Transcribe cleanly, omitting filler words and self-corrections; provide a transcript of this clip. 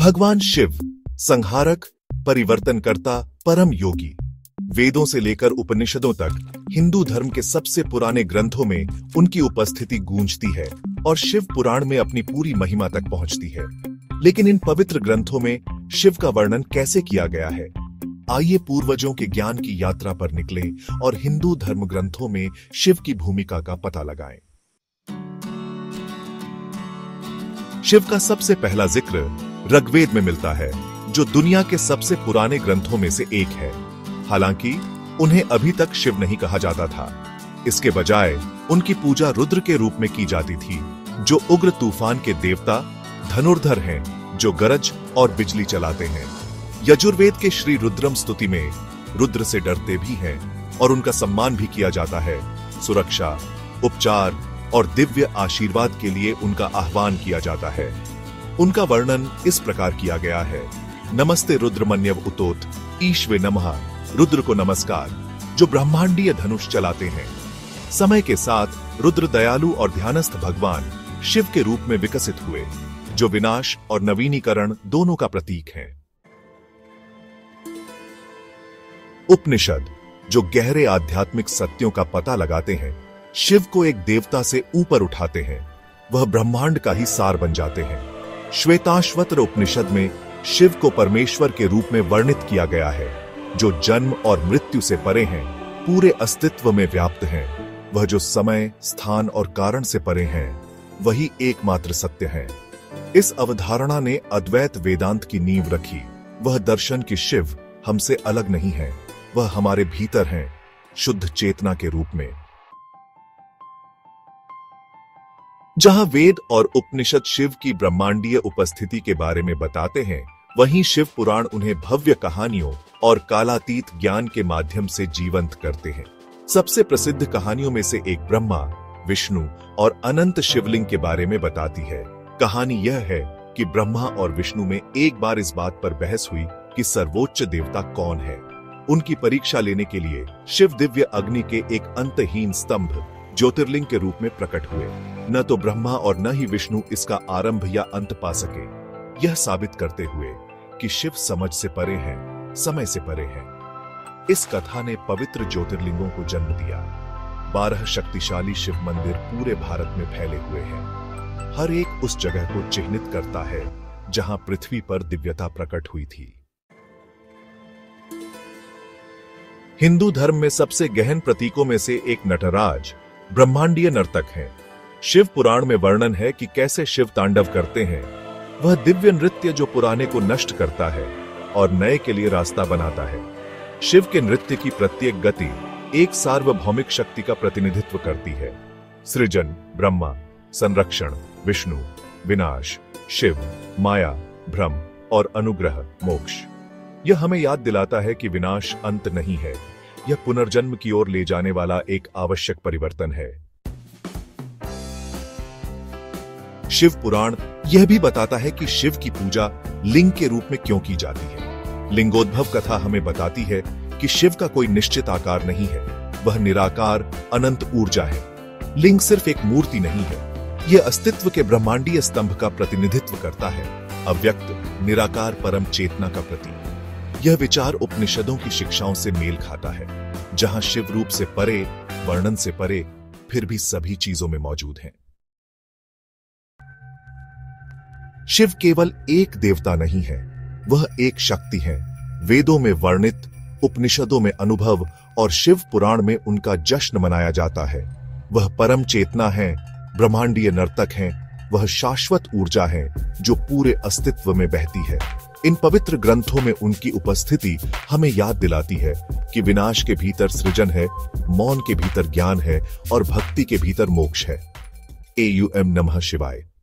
भगवान शिव संहारक, परिवर्तनकर्ता, परम योगी। वेदों से लेकर उपनिषदों तक हिंदू धर्म के सबसे पुराने ग्रंथों में उनकी उपस्थिति गूंजती है और शिव पुराण में अपनी पूरी महिमा तक पहुंचती है। लेकिन इन पवित्र ग्रंथों में शिव का वर्णन कैसे किया गया है? आइए पूर्वजों के ज्ञान की यात्रा पर निकलें और हिंदू धर्म ग्रंथों में शिव की भूमिका का पता लगाएं। शिव का सबसे पहला जिक्र ऋग्वेद में मिलता है, जो दुनिया के सबसे पुराने ग्रंथों में से एक है। हालांकि उन्हें अभी तक शिव नहीं कहा जाता था। इसके बजाय उनकी पूजा रुद्र के रूप में की जाती थी, जो उग्र तूफान के देवता, धनुर्धर हैं, जो गरज और बिजली चलाते हैं। यजुर्वेद के श्री रुद्रम स्तुति में रुद्र से डरते भी हैं और उनका सम्मान भी किया जाता है। सुरक्षा, उपचार और दिव्य आशीर्वाद के लिए उनका आह्वान किया जाता है। उनका वर्णन इस प्रकार किया गया है: नमस्ते रुद्रमन्यव उतोत ईश्वे नमः। रुद्र को नमस्कार, जो ब्रह्मांडीय धनुष चलाते हैं। समय के साथ रुद्र दयालु और ध्यानस्थ भगवान शिव के रूप में विकसित हुए, जो विनाश और नवीनीकरण दोनों का प्रतीक है। उपनिषद, जो गहरे आध्यात्मिक सत्यों का पता लगाते हैं, शिव को एक देवता से ऊपर उठाते हैं। वह ब्रह्मांड का ही सार बन जाते हैं। श्वेताश्वतर उपनिषद में शिव को परमेश्वर के रूप में वर्णित किया गया है, जो जन्म और मृत्यु से परे हैं, पूरे अस्तित्व में व्याप्त हैं। वह जो समय, स्थान और कारण से परे हैं, वही एकमात्र सत्य है। इस अवधारणा ने अद्वैत वेदांत की नींव रखी। वह दर्शन कि शिव हमसे अलग नहीं है, वह हमारे भीतर हैं, शुद्ध चेतना के रूप में। जहां वेद और उपनिषद शिव की ब्रह्मांडीय उपस्थिति के बारे में बताते हैं, वहीं शिव पुराण उन्हें भव्य कहानियों और कालातीत ज्ञान के माध्यम से जीवंत करते हैं। सबसे प्रसिद्ध कहानियों में से एक ब्रह्मा, विष्णु और अनंत शिवलिंग के बारे में बताती है। कहानी यह है कि ब्रह्मा और विष्णु में एक बार इस बात पर बहस हुई कि सर्वोच्च देवता कौन है। उनकी परीक्षा लेने के लिए शिव दिव्य अग्नि के एक अंतहीन स्तंभ, ज्योतिर्लिंग के रूप में प्रकट हुए। न तो ब्रह्मा और न ही विष्णु इसका आरंभ या अंत पा सके, यह साबित करते हुए कि शिव समझ से परे हैं, समय से परे हैं। इस कथा ने पवित्र ज्योतिर्लिंगों को जन्म दिया। 12 शक्तिशाली शिव मंदिर पूरे भारत में फैले हुए हैं। हर एक उस जगह को चिह्नित करता है जहां पृथ्वी पर दिव्यता प्रकट हुई थी। हिंदू धर्म में सबसे गहन प्रतीकों में से एक नटराज, ब्रह्मांडीय नर्तक है। शिव पुराण में वर्णन है कि कैसे शिव तांडव करते हैं। वह दिव्य नृत्य जो पुराने को नष्ट करता है और नए के लिए रास्ता बनाता है। शिव के नृत्य की प्रत्येक गति एक सार्वभौमिक शक्ति का प्रतिनिधित्व करती है। सृजन ब्रह्मा, संरक्षण विष्णु, विनाश शिव, माया भ्रम और अनुग्रह मोक्ष। यह हमें याद दिलाता है कि विनाश अंत नहीं है, यह पुनर्जन्म की ओर ले जाने वाला एक आवश्यक परिवर्तन है। शिव पुराण यह भी बताता है कि शिव की पूजा लिंग के रूप में क्यों की जाती है। लिंगोद्भव कथा हमें बताती है कि शिव का कोई निश्चित आकार नहीं है, वह निराकार अनंत ऊर्जा है। लिंग सिर्फ एक मूर्ति नहीं है, यह अस्तित्व के ब्रह्मांडीय स्तंभ का प्रतिनिधित्व करता है, अव्यक्त निराकार परम चेतना का प्रतीक। यह विचार उपनिषदों की शिक्षाओं से मेल खाता है, जहां शिव रूप से परे, वर्णन से परे, फिर भी सभी चीजों में मौजूद हैं। शिव केवल एक देवता नहीं है, वह एक शक्ति है। वेदों में वर्णित, उपनिषदों में अनुभव और शिव पुराण में उनका जश्न मनाया जाता है। वह परम चेतना है, ब्रह्मांडीय नर्तक हैं, वह शाश्वत ऊर्जा है जो पूरे अस्तित्व में बहती है। इन पवित्र ग्रंथों में उनकी उपस्थिति हमें याद दिलाती है कि विनाश के भीतर सृजन है, मौन के भीतर ज्ञान है और भक्ति के भीतर मोक्ष है। AUM नमः शिवाय।